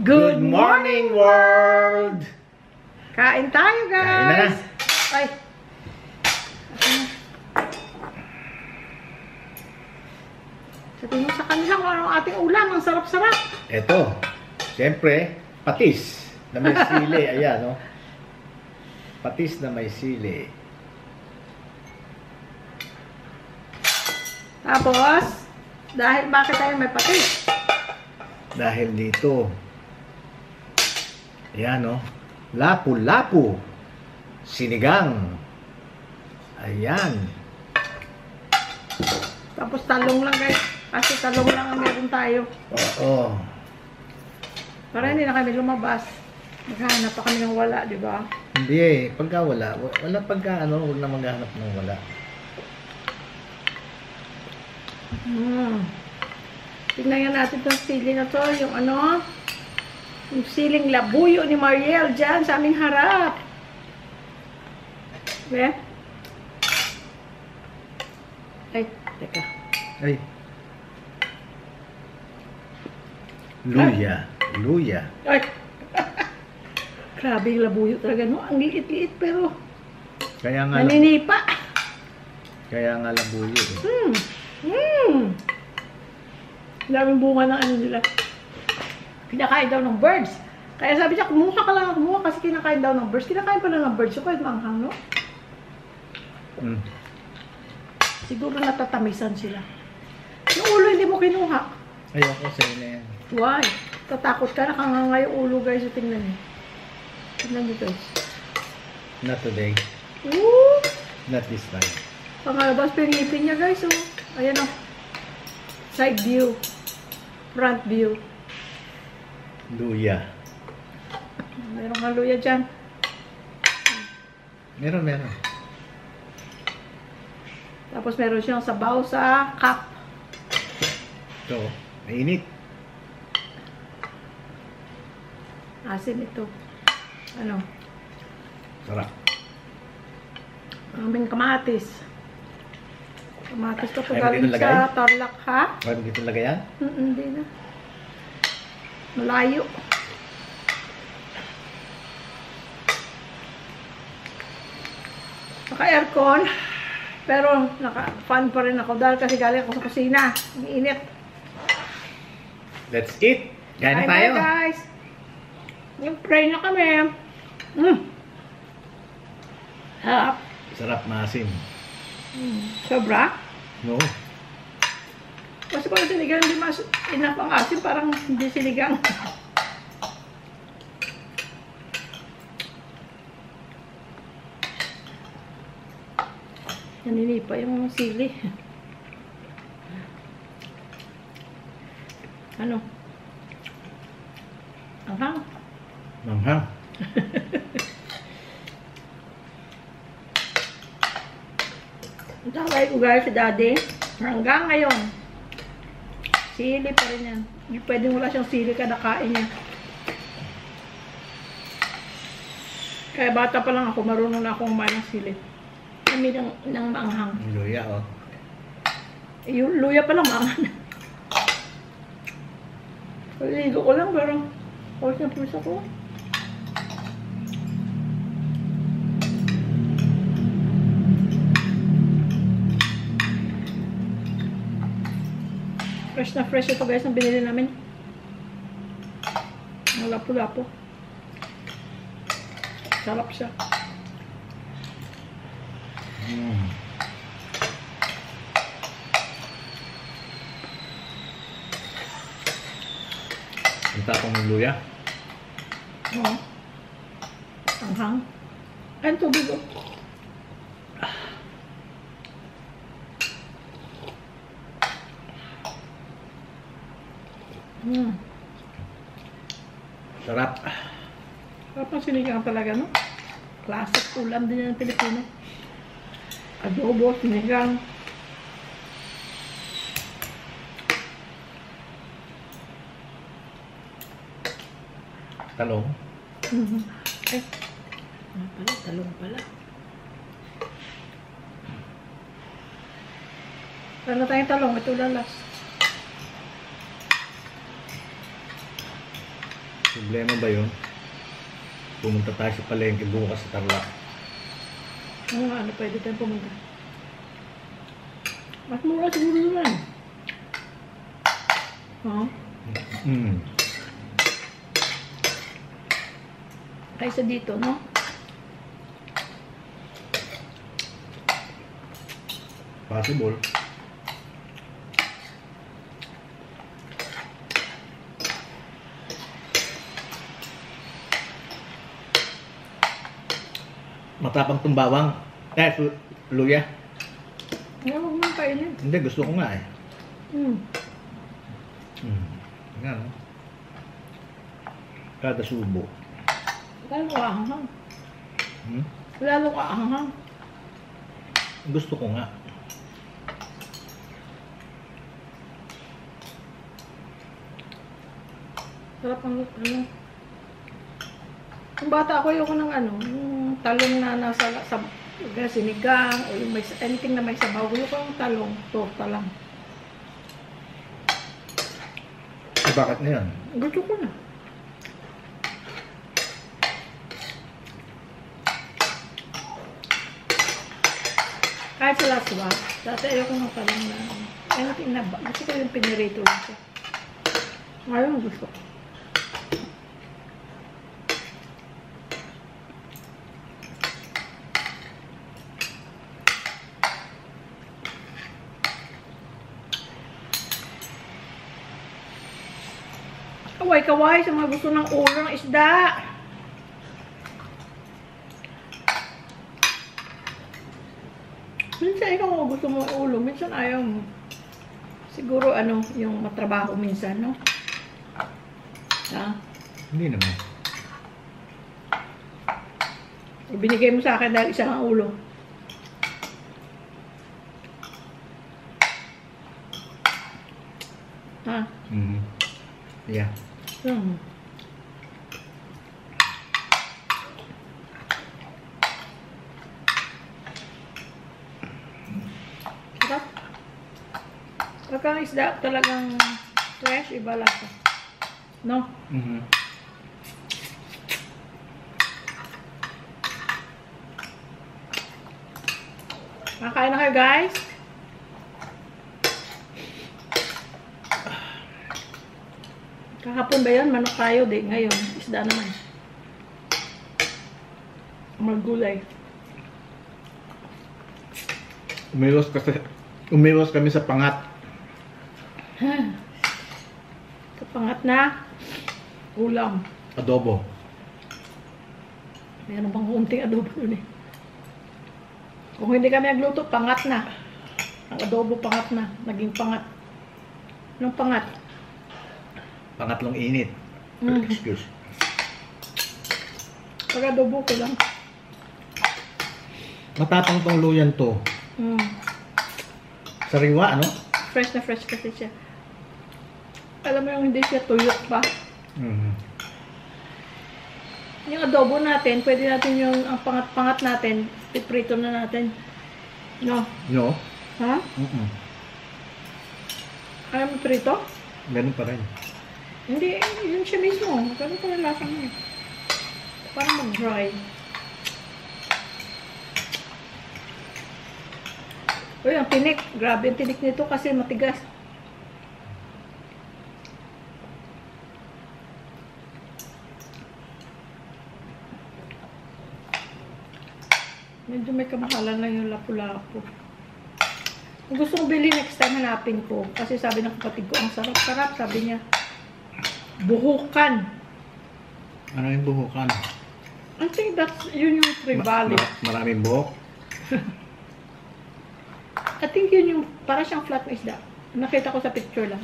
Good morning, world! Kain tayo, guys! Kain na na. Ay! Sabihin mo sa kanila kung anong ating ulam. Ang sarap-sarap. Ito, siyempre, patis na may sili. Ayan, no? Patis na may sili. Tapos, bakit tayo may patis? Dahil dito, ayan, no? Lapu-lapu. Sinigang. Ayan. Tapos talong lang, guys. Kasi talong lang ang meron tayo. Oo. Para hindi na kami lumabas. Maghanap pa kami ng wala, di ba? Hindi eh. Pagka wala. Wala pagka ano, huwag na maghanap ng wala. Tingnan nga natin itong sili na to. Yung ano, yung siling labuyo ni Mariel dyan sa aming harap. Be? Ay, teka. Ay. Luya. Luya. Ay! Grabe yung labuyo talaga, no? Ang liit-liit pero Kaya nga naninipa. Kaya nga labuyo eh. Daming bunga ng ano nila. Kinakain daw ng birds. Kaya sabi niya, kumuha ka lang, kumuha kasi kinakain daw ng birds. Kinakain pala ng birds. So, kahit maanghang, no? Siguro natatamisan sila. Yung ulo hindi mo kinuha. Ayoko sa'yo na yan. Why? Tatakot ka, nakanganga yung ulo, guys. So, tingnan niyo. Tingnan niyo, guys. Not today. Woo! Not this time. Pangalabas, pinipin niya, guys. Oh. Ayan, oh. Side view. Front view. Luya. Meron nga luya dyan. Meron. Tapos meron siyang sabaw sa cup. Ito, mainit. Asin ito. Ano? Sarap. Aming kamatis. Kamatis to Kaya mo galing dito lagay? sa Tarlac, ha? Kaya mo dito lagayan? Hindi na. Malayo. Naka-aircon. Pero naka-fan pa rin ako dahil kasi galing ako sa kusina. Ang init. Let's eat! Kain na Kain tayo! guys! Nag-pray na kami. Sarap. Sarap, maasim. Sobra. No? Kasi pag sinigang hindi mas enough ang asin, parang hindi sinigang. Naninipa yung sili. Ano? Anghang. Manghang. Ang tawag ko guys si daddy. Hanggang ngayon. Sili pa rin yan. Hindi pwedeng wala siyang sili kada kain niya. Kaya bata pa lang ako, marunong na akong kumain ng sili. Kami ng maanghang. Luya, oh. Yung luya pa lang maanghang. Ligo ko lang pero pawis na pawis ako. Fresh na fresh ito guys ang binili namin. Ang lapo-lapo. Sarap siya. Ang tapong ng luya. Oo. Anghang. Ay, tubig oh. Sarap. Sarap ang sinigang talaga, no? Classic ulam din yan ng Pilipino. Adobo, sinigang. Talong. Ay, pala, talong pala. Meron tayong talong, ito lalas. Problema ba yun? Pumunta tayo sa palengke bukas sa Tarlac. Ano, pwede tayong pumunta. Mas mura siguro naman. Huh? Kaysa dito, no? Possible. Matapang tong bawang. Luya. Huwag mo kainin. Hindi, gusto ko nga eh. Nga, no? Kada subo. Lalo ka ahang. Hmm? Lalo ka ahang. Gusto ko nga. Sarap ang ano. Kung bata ako, ayoko ng ano, yung talong na nasa sinigang, o yung may, anything na may sabaw. Ayoko ng talong, torta lang. Eh, bakit na yan? Gusto ko na. Kahit sa laswa, dati ayoko ng talong na, anything na, gusto ko yung pinirito lang siya. Ngayon gusto ko. Kaway-kaway sa mga gusto ng ulo ng isda. Minsan ikaw kung gusto mo ng ulo, minsan ayaw mo. Siguro ano, yung matrabaho minsan, no? Ha? Hindi naman. Binigay mo sa akin dahil isa ang ulo. Ha? Yeah. Sarap. Pagka ang isda talagang fresh, iba lasa. No? Makain na kayo, guys. Kahapon ba yun? Manok tayo, di. Ngayon, isda naman. Magulay. Umiwas kami sa pangat. Sa pangat na ulam. Adobo. Meron bang kunting adobo dun eh. Kung hindi kami nagluto, pangat na. Ang adobo pangat na. Naging pangat. Anong pangat? Pangatlong init. Excuse. Pag adobo ko lang. Matapang tong luyan to. Sariwa, ano? Fresh na fresh kasi siya. Alam mo yung hindi siya tuyot pa. Yung adobo natin, pwede natin yung ang pangat-pangat natin, piprito na natin. No? No? Ha? Ayaw mo prito? Ganun pa rin. Hindi, yun siya mismo. Ganun pa rin lasa niya. Parang mag-dry. Uy, ang tinik. Grabe ang tinik nito kasi matigas. Medyo may kamahalan lang yung lapu-lapu. Kung gusto kong bilhin next time, hanapin ko. Kasi sabi ng kapatid ko, ang sarap-sarap. Sabi niya, buhukan. Ano yung buhukan? I think that's, yun yung tribali. Maraming buhok? I think yun yung, para siyang flat na isda. Nakita ko sa picture lang.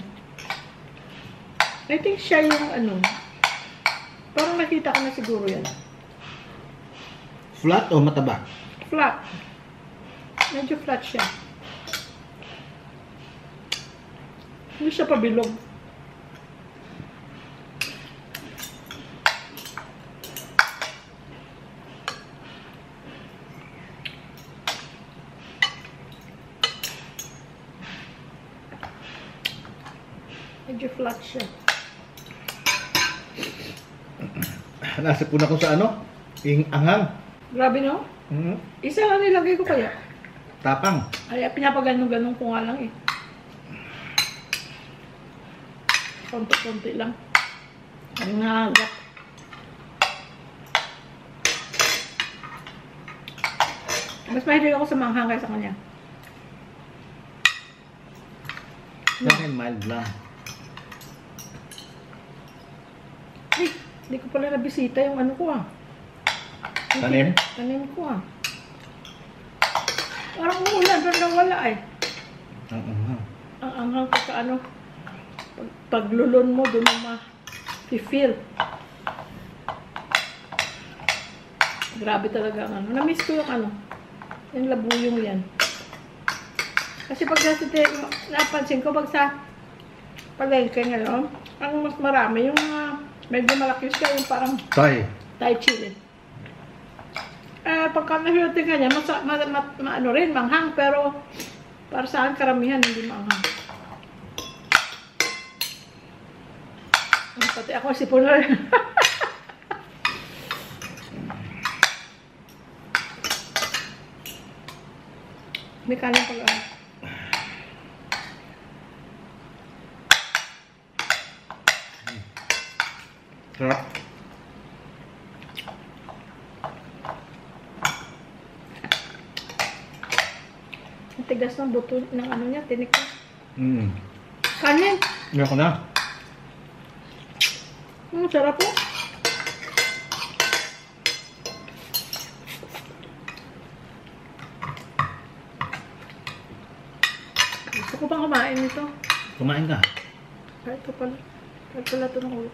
I think siya yung ano, parang nakita ko na siguro yan. Flat o mataba? Flat. Medyo flat siya. Hindi siya pabilog. Medyo flat siya. Nasipon ako sa ano? Yung anghang. Grabe no? Mhm. Isa lang nilagay ko kaya. Tapang. Ay, pinapaganon-ganon ko nga lang eh. Konti-konti lang. Ang nagap. Mas mahilig ako sa manghang kaysa kanya. Sa akin, mild lang. Ay, hindi ko pala nabisita yung ano ko ah. Tanim? Tanim ko ah. Parang uulan, doon lang wala eh. Ang anghang. Ang anghang ko sa ano. Paglulon mo, doon mo ma-feel. Grabe talaga ang ano. Na-miss ko yung ano. Yung labuyong yan. Kasi pag napansin ko, pag sa palengke ngayon, ang mas marami yung medyo malaki siya, yung parang Thai chili. Pagka na-healthy ka niya, ano rin, manghang, pero para sa akin, karamihan, hindi manghang. Pati ako, sipon na rin. May kanin pag Sarap. ang tigas ng buto ng ano niya, tinik niya. Mm. Kanin! Ngayon ko na. Sarap po. Gusto ko bang kumain nito? Kumain ka. Kahit ito pala. Kahit pala ito ng ulo.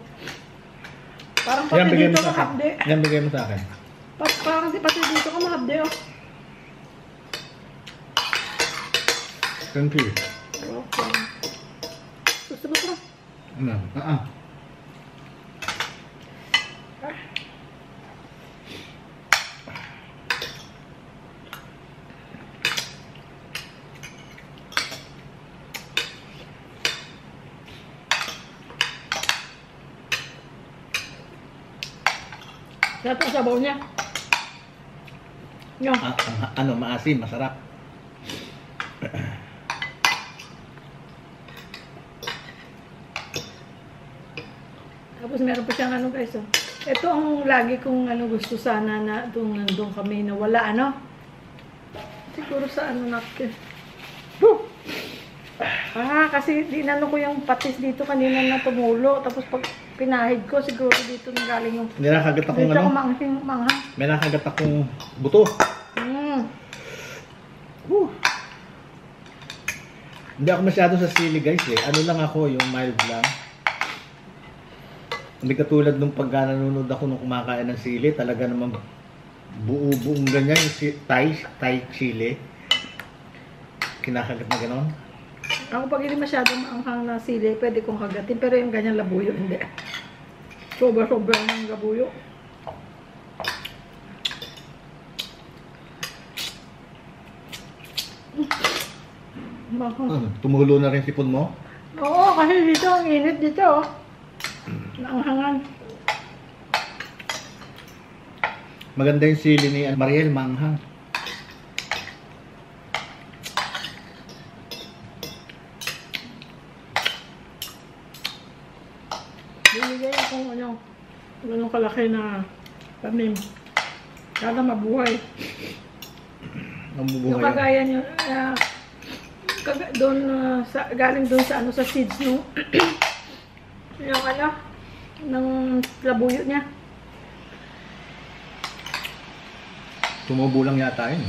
Parang Yan, pati bigay dito mo sa akin. mahapde. Yan, bigay mo sa akin. Parang pati dito ka mahapde oh. Thank you. Okay. Gusto mo ito? Ano? Sarap ang sabaw niya. Yung. Ano, maasim, masarap. Tapos meron pa siyang ano guys oh. Ito ang lagi kong ano gusto sana na nandun kami na wala ano. Siguro sa ano natin. Kasi dinano ko yung patis dito kanina na tumulo. Tapos pag pinahid ko siguro dito nanggaling yung May nakagat akong dito ano? manghang. May nakagat akong buto. Hindi ako masyado sa sili guys eh. Ano lang ako, yung mild lang. Hindi katulad nung pagka nanonood ako nung kumakain ng sili, talaga naman buong ganyan yung Thai chili. Kinakagat na ganon. Ako pag hindi masyadong maanghang na sili, pwede kong kagatin. Pero yung ganyan labuyo, hindi. Sobra-sobra ng labuyo. Tumulo na rin sipon mo? Oo, kasi dito ang init dito. Oh. Naanghangan. Maganda yung sili ni Mariel, manghang. Binigay akong ano, ganun kalaki na tanim. Sana mabuhay. Namubuhay. Yung kagaya niyo, doon, galing doon sa ano sa seeds no. Yung ano, ng labuyo niya. Tumubo lang yata yun.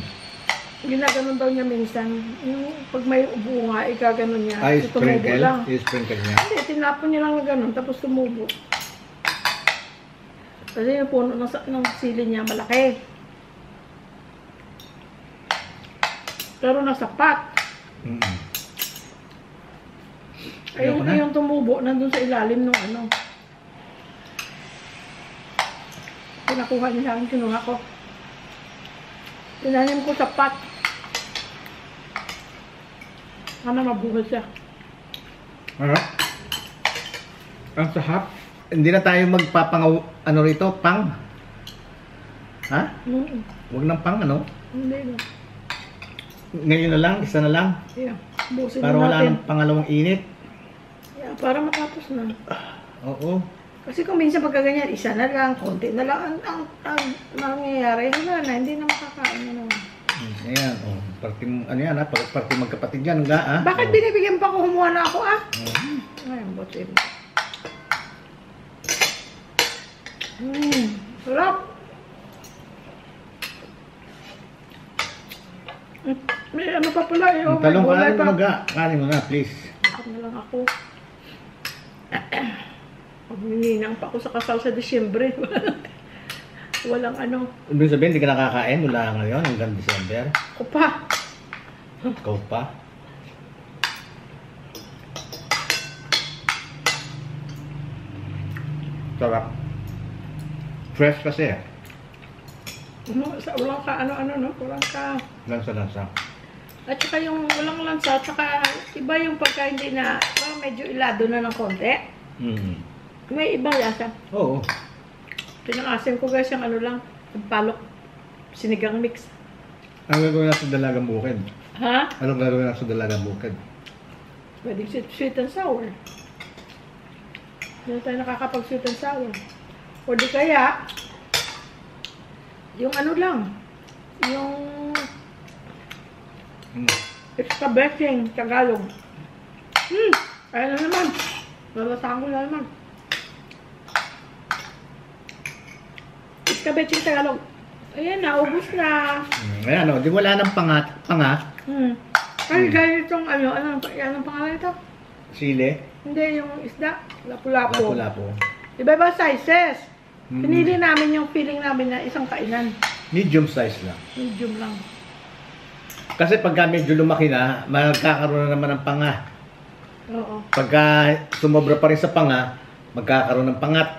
Ginaganon daw niya minsan. Yung pag may bunga, ikaganon niya. Ay, So, tumubo sprinkle? lang. I-sprinkle niya. Hindi, tinapon niya lang na ganun, tapos tumubo. Kasi yung puno ng sili niya malaki. Pero nasa pot. Ay, yung tumubo, nandun sa ilalim ng ano. Pinakuha niya sa akin, kinuha ko. Tinanim ko sa pot. Sana mabuhay siya. Ang sahap. Hindi na tayo magpapangaw, ano rito, pang? Ha? Huwag ng pang, ano? Hindi na. Ngayon na lang, isa na lang. Yeah. Busin Para na wala natin. ng pangalawang init. Yeah, para matapos na. Oo. Kasi kung minsan pagka ganyan, isa na lang, konti na lang ang nangyayari. Wala na, hindi na makakain na naman. Ayan, oh. Ano yan, ha? Party magkapatid yan, nga, ha? Bakit binibigyan pa ko, humuha na ako, ah? Ayun, butin. Sarap. May ano pa pala, eh. Oh, may Talong gulay kanin pa. mo na, kanin mo na, please. Bakit na lang ako? Pag-ninang pa ako sa kasal sa Disyembre. Walang ano. Ibig sabihin, hindi ka nakakain mula ngayon hanggang December. Ako pa. Ikaw pa. Sarap. Fresh kasi. Ano, walang ka, ano, no? Walang ka. Lansa-lansa. At saka yung walang lansa, at saka iba yung pagka hindi na, parang medyo ilado na ng konti. May ibang lasa. Oo. Pinakasin ko guys yung ano lang, yung palok, sinigang mix. Ang gagawin natin sa dalagang bukid. Ha? Anong gagawin natin sa dalagang bukid? Pwedeng sweet and sour. Hindi tayo nakakapag sweet and sour. O di kaya, yung ano lang, yung extra blessing, Tagalog. Ayun na naman. Lalasahan ko na naman. Extra blessing Tagalog. Ayan, naubos na. Ayan, di wala ng panga. Ay, gaya itong ano, anong pangalan ito? Sili. Hindi, yung isda. Lapu-lapu. Lapu-lapu. Iba-iba sizes. Pinili namin yung feeling namin na isang kainan. Medium size lang. Medium lang. Kasi pagka medyo lumaki na, magkakaroon na naman ng panga. Oo. Pagka sumobra pa rin sa panga, magkakaroon ng pangat.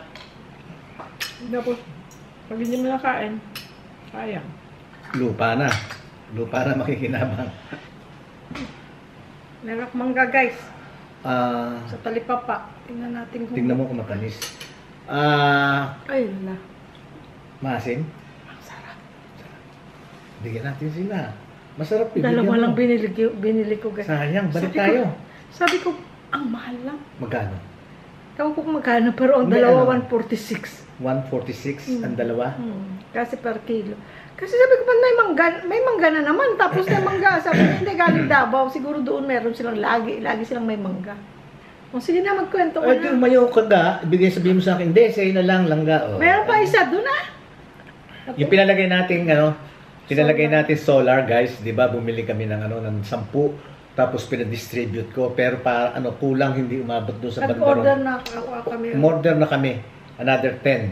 Tapos, pag hindi mo nakain, sayang. Lupa na. Lupa na makikinabang. Meron mangga guys. Ah, Sa talipapa. Tingnan natin kung... tingnan mo kung matamis. Ay, wala. Maasim? Ang sarap. Bigyan natin sila. Masarap bibigyan Dalawa mo. lang binili ko guys. Sayang, balik Sabi ko- tayo. Sabi ko, ang mahal lang. Magkano? Tawa ko kung magkano, pero ang May dalawa, ano? 146. 146 ang dalawa. Kasi per kilo. Kasi sabi ko pa, may mangga na naman. Tapos na mangga. Sabi niya, hindi galing Davao. Siguro doon meron silang lagi silang may mangga. O sige na, magkwento ko Ay, na. mayo ka ga. Ibigay sabihin mo sa akin, hindi, sa'yo na lang, langga. Oh. Meron pa isa doon ah. Yung pinalagay natin, pinalagay natin solar, guys. Di ba, bumili kami ng, ng 10. Tapos pinadistribute ko. Pero kulang, hindi umabot doon sa Nag-order bandaron. na kami. Order na kami. Another 10,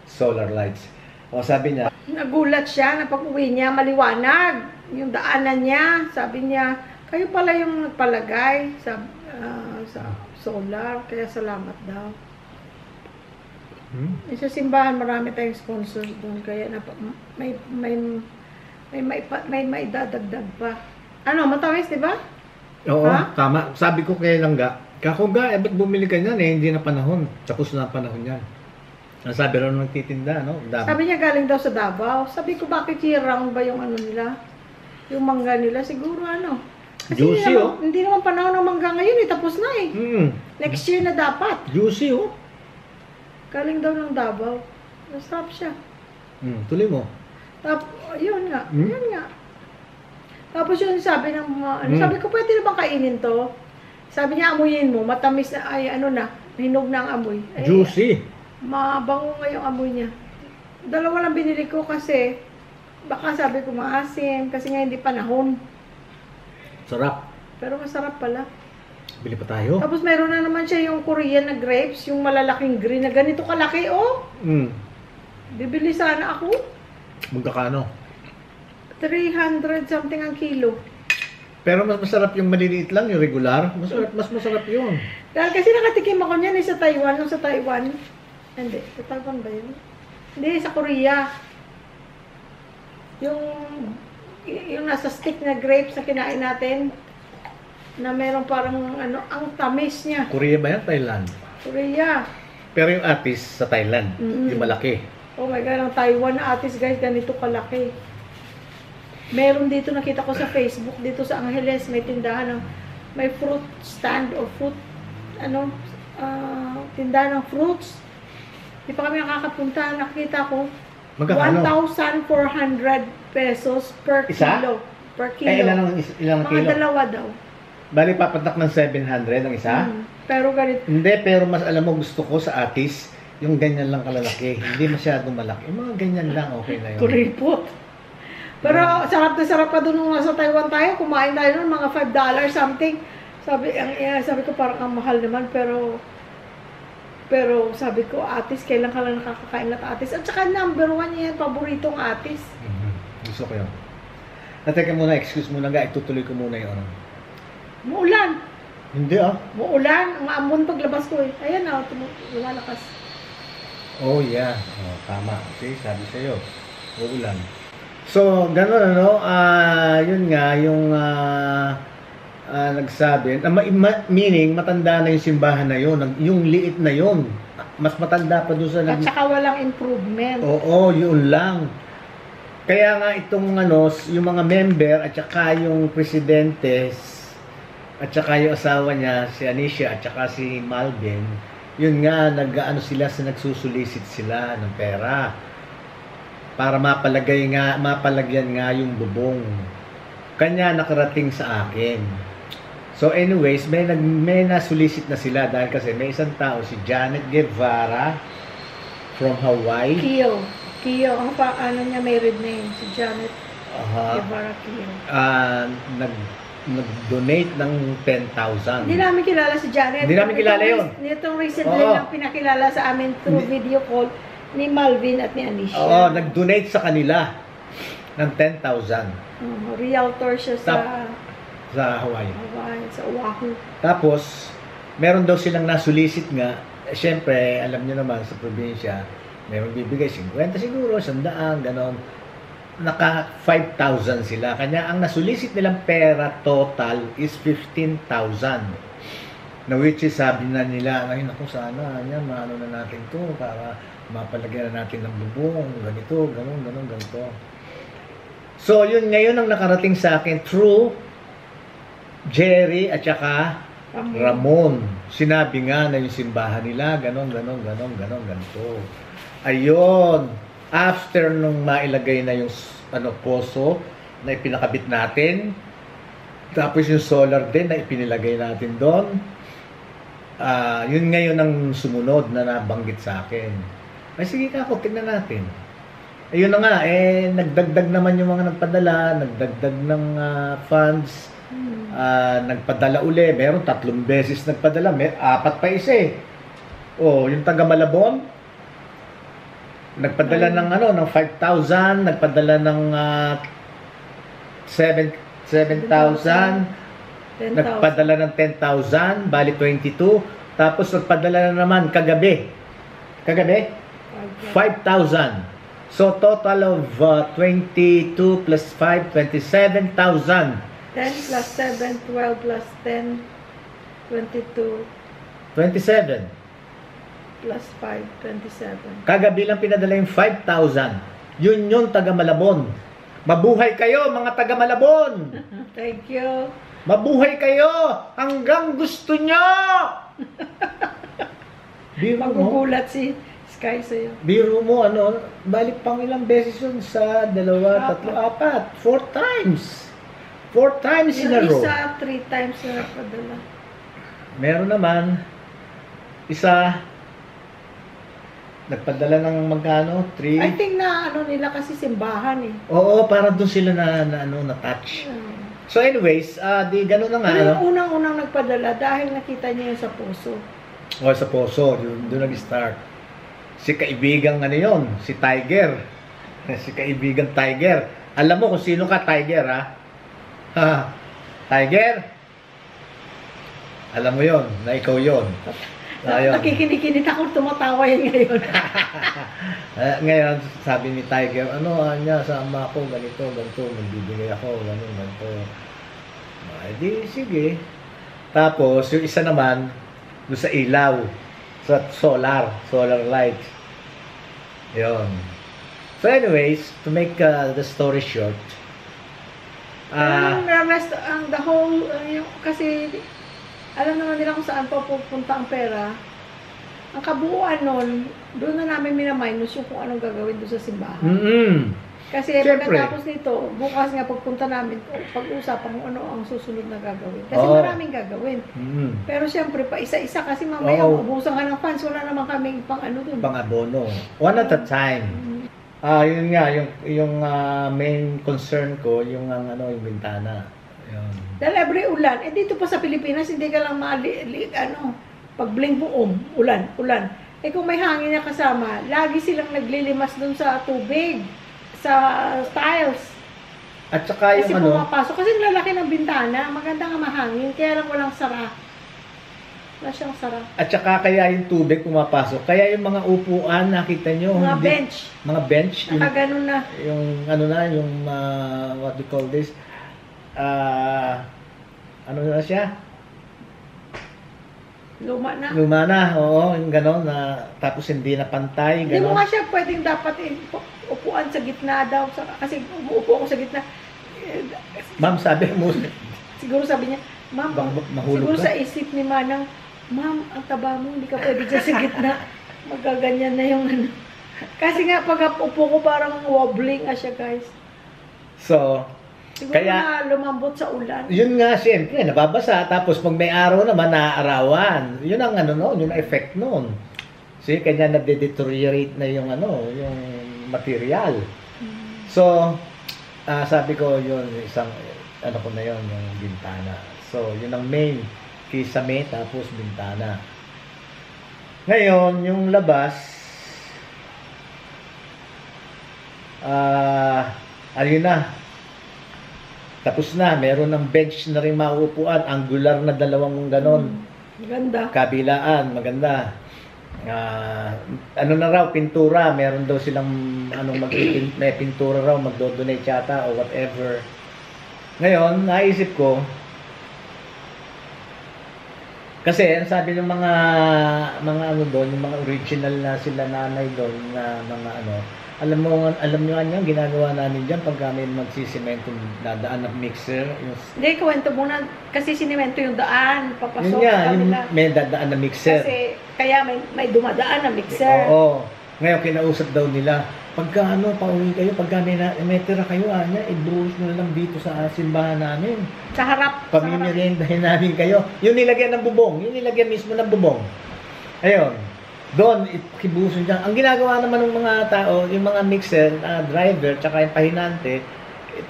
solar lights. O sabi niya, Nagulat siya na pag-uwi niya, maliwanag. Yung daanan niya, sabi niya, kayo pala yung nagpalagay sa solar, kaya salamat daw. Sa simbahan, marami tayong sponsors doon, kaya may dadagdag pa. Ano, matamis, di ba? oo, Ha? tama. Sabi ko kay langga, ba't bumili ka niyan eh? Hindi na panahon. Tapos na panahon yan. Ang sabi rin ng nagtitinda, no? Dami. Sabi niya galing daw sa Davao. Sabi ko, bakit year-round ba yung ano nila? Yung mangga nila? Siguro ano? Kasi Juicy, hindi naman panahon ng mangga ngayon eh. Tapos na eh. Next year na dapat. Juicy, oh. Galing daw ng Davao. Masarap siya. Tuloy mo. Yun nga. Yun nga. Tapos yun sabi ng mga, sabi ko, pwede na bang kainin to? Sabi niya, amuyin mo. Matamis na, hinog na ang amoy. Ay, Juicy. mabango nga yung amoy niya. Dalawa lang binili ko kasi, baka sabi ko maasim, kasi nga hindi panahon. Sarap. Pero masarap pala. Bili pa tayo. Tapos meron na naman siya yung Korean na grapes, yung malalaking green na ganito kalaki, oh. Bibili sana ako. Magkakano? 300 something ang kilo. Pero mas masarap yung maliliit lang, yung regular. Mas masarap yun. Dahil kasi nakatikim ako niyan sa Taiwan, nung sa Taiwan. Hindi, sa Taiwan ba yun? Hindi, sa Korea. Yung nasa stick na grapes na kinain natin, na meron parang ang tamis niya. Korea ba yan? Thailand? Korea. Pero yung artist sa Thailand, Mm-mm. yung malaki. Oh my God, ang Taiwan na artist guys, ganito kalaki. Meron dito, nakita ko sa Facebook, dito sa Angeles, may tindahan ng, may fruit stand o fruit, tindahan ng fruits. Di pa kami nakakapunta, nakita ko, Magkano? 1,400 pesos per Isa? kilo. Per kilo. Ilang Mga kilo? dalawa daw. Bali, papatak ng 700 ang isa? Pero ganito. Hindi, pero mas alam mo, gusto ko sa artist, yung ganyan lang kalalaki. Hindi masyadong malaki. Yung mga ganyan lang, okay na yun. Kuripot. Pero sarap na sarap pa doon nung nasa Taiwan tayo. Kumain tayo noon, mga $5 something. Sabi ko parang ang mahal naman, pero sabi ko, atis, kailan ka lang nakakakain na atis? At saka number 1 yan, paboritong atis. Gusto ko yun. Teka muna, excuse muna nga, itutuloy ko muna yung ano. Muulan. Hindi ah. Muulan. Maambon paglabas ko eh. Ayan na, lumalakas. Oh yeah, tama. Okay, sabi sa'yo, uulan. So, gano'n ano, yun nga, yung nagsabi, meaning, matanda na yung simbahan na yun, yung liit na yun. Mas matanda pa doon sa... At saka walang improvement. Oo, yun lang. Kaya nga itong ano, yung mga member at saka yung presidente at saka yung asawa niya, si Anisha at saka si Malvin, yun nga, nagsusulisit sila ng pera para mapalagyan nga yung bubong. Kanya nakarating sa akin. So anyways, may nasulisit na sila dahil kasi may isang tao, si Janet Guevara from Hawaii. Kio, ano niya may red name, si Janet Guevara Kio. Nag-donate ng 10,000. Hindi namin kilala si Janet. Hindi namin kilala yun. Itong recently lang pinakilala sa amin through video call ni Malvin at ni Anisha. Oo, nag-donate sa kanila ng 10,000. Realtor siya sa Hawaii. Sa Oahu. Tapos, meron daw silang nasulisit nga. Siyempre, alam niyo naman sa probinsya, meron bibigay 50 siguro, 100, ganon. Naka 5,000 sila. Kanya ang nasulisit nilang pera total is 15,000. Na which is sabi na nila, ngayon ako sana, maano na natin to para mapalagyan na natin ng bubong, ganito, ganito. So, yun ngayon ang nakarating sa akin through Jerry at saka Ramon. Sinabi nga na yung simbahan nila, ganito. Ayun. After nung mailagay na yung poso na ipinakabit natin, tapos yung solar din na ipinilagay natin doon, yun ngayon ang sumunod na nabanggit sa akin. Ay sige ka ako, tingnan natin. Ayun na nga, nagdagdag naman yung mga nagpadala, nagdagdag ng funds, nagpadala uli, meron 3 beses nagpadala, 4 pa isa eh. Yung taga Malabon, nagpadala ng ng 5,000, nagpadala ng 7,000, nagpadala ng 10,000, bali 22, tapos nagpadala na naman kagabi, 5,000. So total of 22 plus 5, 27,000. 10 plus 7, 12 plus 10, 22. 27. Plus 5, 27. Kagabi lang pinadala yung 5,000. Yun yung taga Malabon. Mabuhay kayo, mga taga Malabon! Thank you. Mabuhay kayo hanggang gusto nyo! Magugulat si Sky sa'yo. Biro mo, balik pang ilang beses yun sa 2, 3, 4, 4 times. 4 times in a row. Isa, 3 times na nagpadala. Meron naman, isa, nagpadala ng magkano? 3? I think na nila kasi simbahan eh. Oo, para doon sila na touch. So anyways, di gano'n na nga. Pero yung unang-unang nagpadala dahil nakita niya yung sa puso. Sa puso, doon nag-start. Si kaibigang yun, si Tiger. Si kaibigang Tiger. Alam mo kung sino ka, Tiger, ha? Tiger? Alam mo yon na ikaw yon. Nakikinig ako, tumatawa yan ngayon. Ngayon, sabi ni Tiger, sama ako, ganito, magbibigay ako, ganito. Di, sige. Tapos, yung isa naman, doon sa ilaw. Sa solar lights. Yun. So anyways, to make the story short, ang the whole, kasi alam naman nila kung saan pa pupunta ang pera. Ang kabuuan nun, doon na namin minaminus yung kung anong gagawin doon sa simbahan. Kasi Siyempre. pagkatapos nito, bukas nga pagpunta namin, pag-usapan kung ano ang susunod na gagawin. Kasi Oo. maraming gagawin. Pero siyempre, pa isa-isa kasi mamaya Oo. ubusan ka ng funds, wala naman kaming pang ano doon. Pang-abono. One at a time. Yun nga, yung main concern ko, yung yung bintana. Yun. Dahil every ulan, dito pa sa Pilipinas, hindi ka lang pag bling boom, ulan. Kung may hangin na kasama, lagi silang naglilimas doon sa tubig, sa tiles. At saka Kasi yung pumapasok. Kasi lalaki ng bintana, maganda nga mahangin, kaya lang walang sara. Wala siyang sara. at saka kaya yung tubig pumapasok. Kaya yung mga upuan, nakita nyo. Mga bench. Mga bench. Nakaganon na. Yung what do you call this? Ano na siya? Luma na. Luma na, oo, yung gano'n na tapos hindi na pantay, Hindi mo gano'n. nga siya pwedeng dapat upuan sa gitna daw. Kasi umuupo ako sa gitna. Ma'am, sabi mo, Siguro sabi niya, Ma'am, mahulog siguro ka. sa isip ni Manang, Ma'am, ang taba mo, hindi ka pwede dyan sa gitna. Magaganyan na yung ano. Kasi nga, pag upo ko parang wobbling nga siya, guys. So, Siguro Kaya- na lumambot sa ulan. yun nga, siyempre, nababasa. Tapos pag may araw naman, naaarawan. Yun ang yun ang effect nun. So, kanya nade-deteriorate na yung yung material. So, sabi ko yun, isang, ko na yun, yung bintana. So, yun ang main. Kisame, tapos bintana. Ngayon, yung labas, ayun na. Tapos na, meron ng bench na rin mauupuan, angular na dalawang ganon. Maganda. Kabilaan, maganda. Ano na raw, pintura, meron daw silang may pintura raw, magdo-donate yata o whatever. Ngayon, naisip ko, kasi ang sabi ng mga doon, yung mga original na sila nanay doon na mga alam nyo yan, ginagawa namin dyan pagka may magsisimento, dadaan ng mixer. Hindi, kwento muna. Kasi sinemento yung daan. Papasok Yun nga, sa yung kanila. may dadaan na mixer. Kasi, kaya may dumadaan na mixer. Oo. Ngayon, kinausap daw nila, pagka pauwi kayo, pagka may tira kayo, i-bruise nyo na lang dito sa simbahan namin. Sa harap. Pamimiriendahin namin kayo. Yung nilagyan ng bubong, yung nilagyan mismo ng bubong. Ayun. Doon, kibuson dyan. Ang ginagawa naman ng mga tao, yung mga mixer, driver, tsaka yung pahinante,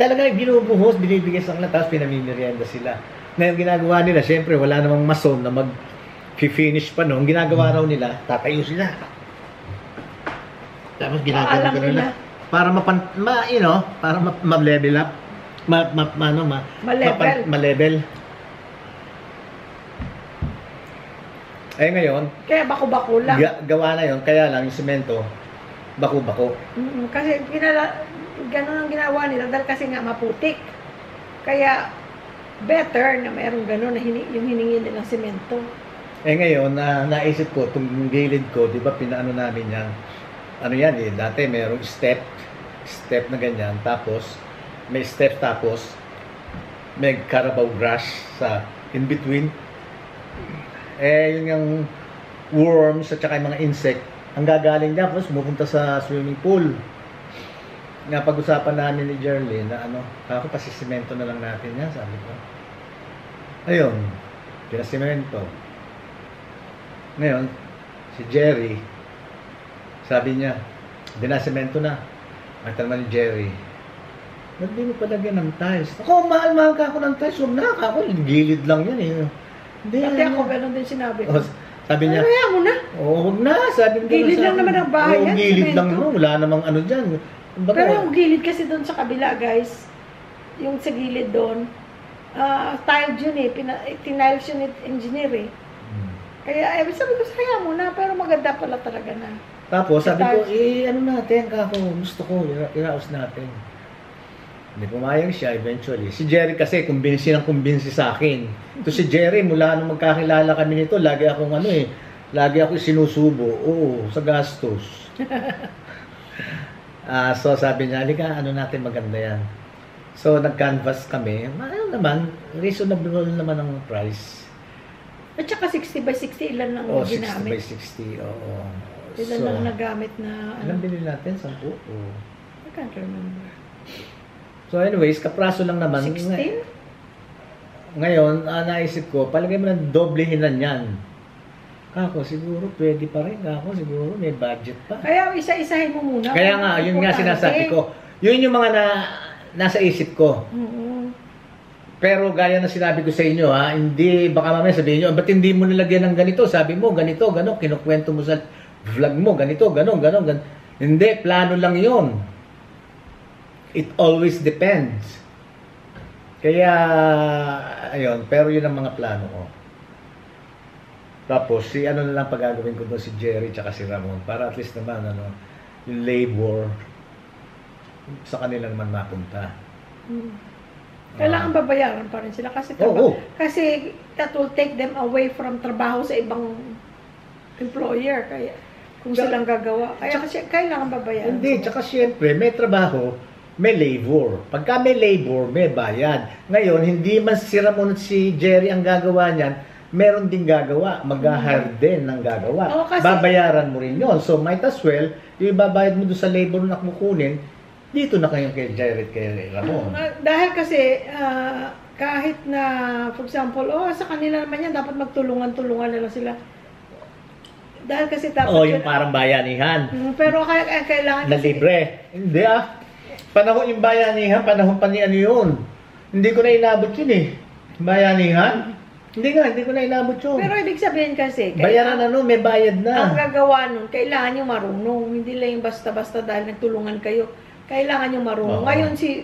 talaga binubuhos, binibigay sa kanila, tapos pinamimirienda sila. Ngayon, ginagawa nila, syempre, wala namang mason na mag-finish pa noon. Ginagawa raw nila, tatayo sila. Tapos ginagawa nila. Para para ma-level up. Ma-level. Eh ngayon, Kaya bako-bako lang. gawa na yon, kaya lang yung semento, bako-bako. Kasi ganun ang ginawa nila dahil kasi nga maputik. Kaya better na mayroong ganun na yung hiningi nilang semento. Eh ngayon, naisip ko, itong gilid ko, di ba pinaano namin yan? Dati mayroong step na ganyan, tapos may step, tapos may carabao grass sa in between. Yun yung worms at saka yung mga insect, ang gagaling dyan, tapos pupunta sa swimming pool. Nga pag-usapan namin ni Jerly na ako pasisimento na lang natin yan, sabi ko. Ayun, pinasimento. Ngayon, si Jerry, sabi niya, dinasimento na. Makita naman ni Jerry, ba't di mo palagyan ng tiles? Ako, mahal-mahal ka ako ng tiles. Huwag na ako, gilid lang yan eh. Hindi, Pati ako ganun din sinabi ko. Sabi niya, Kaya mo na. huwag na. Sabi niya, Gilid lang naman ang bahay yan, gilid lang semento. naman. Wala namang dyan. Baga, Pero yung gilid kasi doon sa kabila, guys, yung sa gilid doon, tiled yun eh. Tiniles yun engineer eh. Kaya sabi ko, kaya mo na, pero maganda pala talaga na. Tapos sabi ko, Tiles. natin, gusto ko, iraos natin. Hindi pumayag siya eventually. Si Jerry kasi, kumbinsi sa akin. Ito si Jerry, mula nung magkakilala kami nito, lagi akong lagi ako sinusubo. Oo, sa gastos. So sabi niya, halika, ano natin maganda yan. So nag-canvas kami. Ano naman, reasonable naman ang price. At saka 60 by 60 ilan lang Oh, 60 ginamit. by 60, oo. Ilan lang nagamit na Anong binili natin? 10? Oo. I can't remember. So anyways, kapraso lang naman. 16? Ngayon, naisip ko, palagay mo na doblehin na yan. Kako, siguro pwede pa rin. Kako, siguro may budget pa. Kaya isa-isahin mo muna. Kaya nga, yun nga sinasabi ko. Yun yung mga nasa isip ko. Pero gaya na sinabi ko sa inyo, ha, hindi, baka mamaya sabihin nyo, ba't hindi mo nilagyan ng ganito? Sabi mo, ganito, gano'n, kinukwento mo sa vlog mo, ganito, gano'n. Hindi, plano lang yun. It always depends. Kaya, ayun, pero yun ang mga plano ko. Tapos, ano na lang pagagawin ko doon, si Jerry tsaka si Ramon, para at least naman, yung labor, sa kanila naman mapunta. Kailangan babayaran pa rin sila kasi kasi that will take them away from trabaho sa ibang employer, kaya kung silang gagawa. Kaya kasi kailangan babayaran. Hindi, tsaka syempre, may trabaho, may labor. Pagka may labor, may bayad. Ngayon, hindi man si Ramon at si Jerry ang gagawa niyan, meron din gagawa. Mag-hire din ng gagawa. Babayaran mo rin yon. So, might as well, yung ibabayad mo doon sa labor na kukunin, dito na kayo kay Jerry at kay Ramon. Dahil kasi, kahit na, for example, sa kanila naman yan, dapat magtulungan-tulungan na lang sila. Dahil kasi dapat yung parang bayanihan. Pero kailangan na libre. Hindi Panahon yung bayanihan, panahon pa ni ano yun. Hindi ko na inabot yun eh. Bayanihan? Hindi ko na inabot yun. Pero ibig sabihin kasi, bayaran may bayad na. Ang gagawa nun, kailangan nyo marunong. Hindi lang yung basta-basta dahil nagtulungan kayo. Kailangan nyo marunong. Ngayon si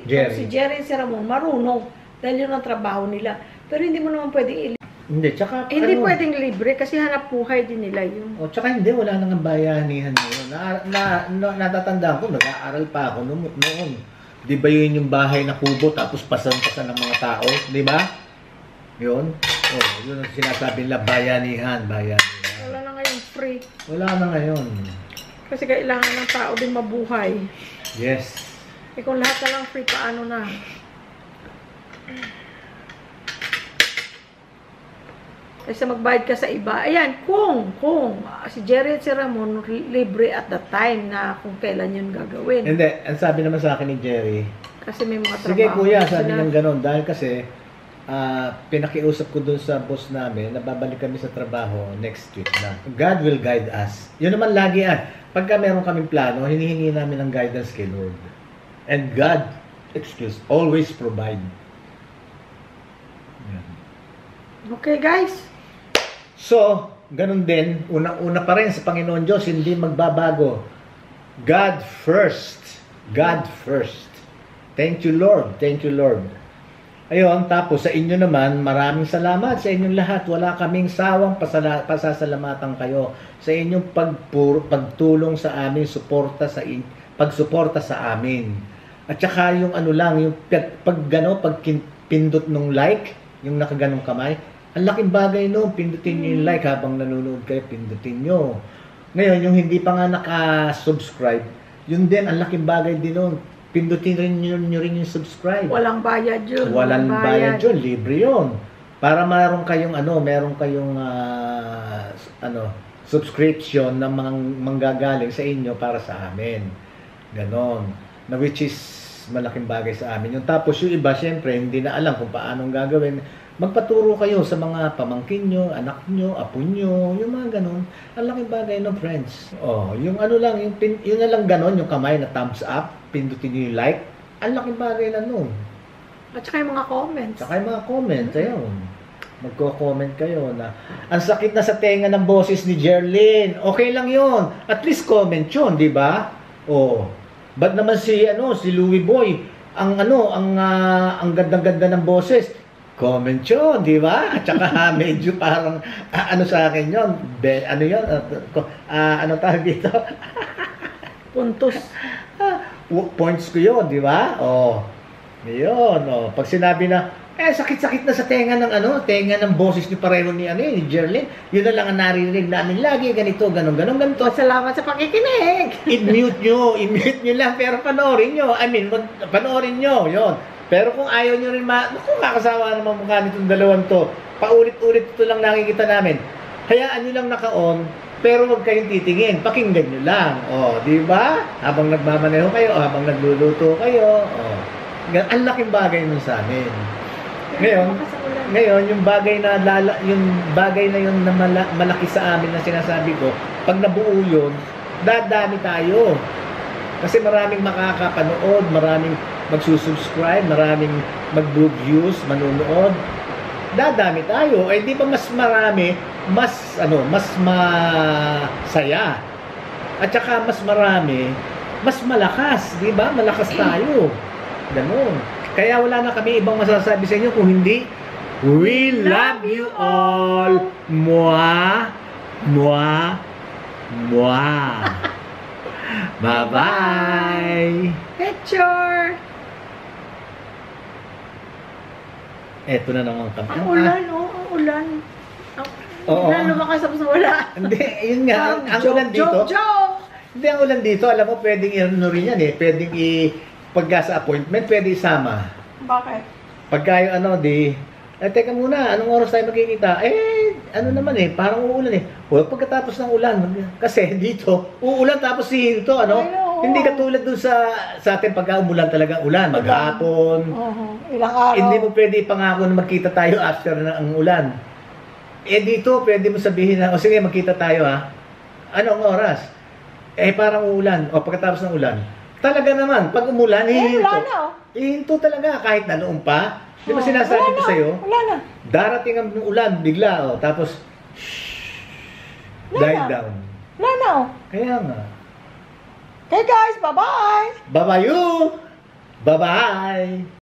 Jerry, si Ramon, marunong. Dahil yun ang trabaho nila. Pero hindi mo naman pwedeng hindi pwedeng libre kasi hanap buhay din nila yun. Tsaka hindi, wala nang bayanihan ngayon. Natatandaan ko, nag-aaral pa ako noon. Di ba yun yung bahay na kubo tapos pasan-pasan ng mga tao? Di ba? Yun. Yun ang sinasabi nila, bayanihan. Wala na ngayon free. Wala na ngayon. Kasi kailangan ng tao din mabuhay. Yes. Kung lahat na lang free, paano na? Kasi magbayad ka sa iba. Ayan, kung si Jerry at si Ramon libre at that time na kung kailan yun gagawin. Hindi, ang sabi naman sa akin ni Jerry, kasi may mga trabaho. sige kuya, sabi ng ganun, dahil kasi pinakiusap ko dun sa boss namin na babalik kami sa trabaho next week na. God will guide us. Yun naman lagi pagka meron kaming plano, hinihingi namin ng guidance kay Lord. And God, always provide. Okay guys? So, ganun din, unang-una pa rin sa Panginoon Diyos, hindi magbabago. God first. God first. Thank you, Lord. Thank you, Lord. Ayun, tapos sa inyo naman, maraming salamat sa inyong lahat. Wala kaming sawang pasasalamatan kayo sa inyong pagtulong sa amin, pagsuporta sa amin. At saka yung yung pagpindot nung like, yung nakaganong kamay, ang laking bagay pindutin nyo yung like habang nanonood kayo, pindutin nyo. Ngayon, yung hindi pa nga naka-subscribe, yun din, ang laking bagay din nun. Pindutin nyo rin yung subscribe. Walang bayad yun. Walang bayad yun, libre yun. Para meron kayong subscription na manggagaling sa inyo para sa amin. Ganon. Na which is malaking bagay sa amin. Yung tapos yung iba, syempre, hindi na alam kung paano gagawin. Magpaturo kayo sa mga pamangkin nyo, anak nyo, apo nyo, yung mga ganon. Ang laking bagay no, friends. Yung yun na lang ganon, yung kamay na thumbs up, pindutin nyo yung like, ang laking bagay na nun. At saka yung mga comments. Ayun. Magko-comment kayo na, ang sakit na sa tenga ng boses ni Jerlyn. Okay lang yun. At least comment yun, di ba? Ba't naman si Louie Boy, ang ganda-ganda ng boses. Comment yun, di ba? At saka medyo parang, sa akin yun, tawag dito? Puntos. Points ko yun, di ba? Yun, Pag sinabi na, Eh, sakit-sakit na sa tenga ng tenga ng boses ni pareho ni ni Jerlyn. Yun na lang ang naririnig namin lagi, ganito, ganito. Salamat sa pakikinig. I-mute nyo lang, pero panoorin nyo. Panoorin nyo, yon. Pero kung ayaw nyo rin kung kakasawa naman mukha nitong dalawang to, paulit-ulit ito lang nakikita namin. Hayaan nyo lang naka-on, pero huwag kayong titingin, pakinggan nyo lang. Di ba? Habang nagmamaneho kayo, habang nagluluto kayo, ang laking bagay nun sa amin. Ngayon, yung bagay na yun na malaki sa amin na sinasabi ko, pag nabuo yun, dadami tayo. Kasi maraming makakapanood, maraming magsusubscribe, maraming mag-views, manunood. Dadami tayo. Eh di ba mas marami, mas masaya. At saka mas marami, mas malakas, di ba? Malakas tayo. Ganun. Kaya wala na kami ibang masasabi sa inyo kung hindi, we love you all. Mwah, mwah, mwah. Bye-bye. Picture. Eto na naman kami. Ang ulan, ang ulan. Oo. Ulan, lumakas tapos wala. Hindi, yun nga. Ang ulan dito. Hindi, ang ulan dito. Alam mo, pwedeng rin yan pwedeng pagka sa appointment, pwede isama. Bakit? Pagka yung teka muna, anong oras tayo magkikita? Naman parang uulan pagkatapos ng ulan. Kasi dito, uulan tapos hihinto, Hindi katulad dun sa atin pagka umulan talaga ulan, maghapon. Ilang araw. Hindi mo pwede ipangako na magkita tayo after ng ulan. Dito, pwede mo sabihin na, sige, magkita tayo Anong oras? Parang uulan, pagkatapos ng ulan. Talaga naman, pag umulan, hihinto. Wala na, Hihinto talaga, kahit na noon pa. Di ba sinasabi ko sa'yo? Wala na. Darating ang ulan, bigla, tapos, die down. Wala na, Kaya nga. Okay guys, bye-bye! Bye-bye you! Bye-bye!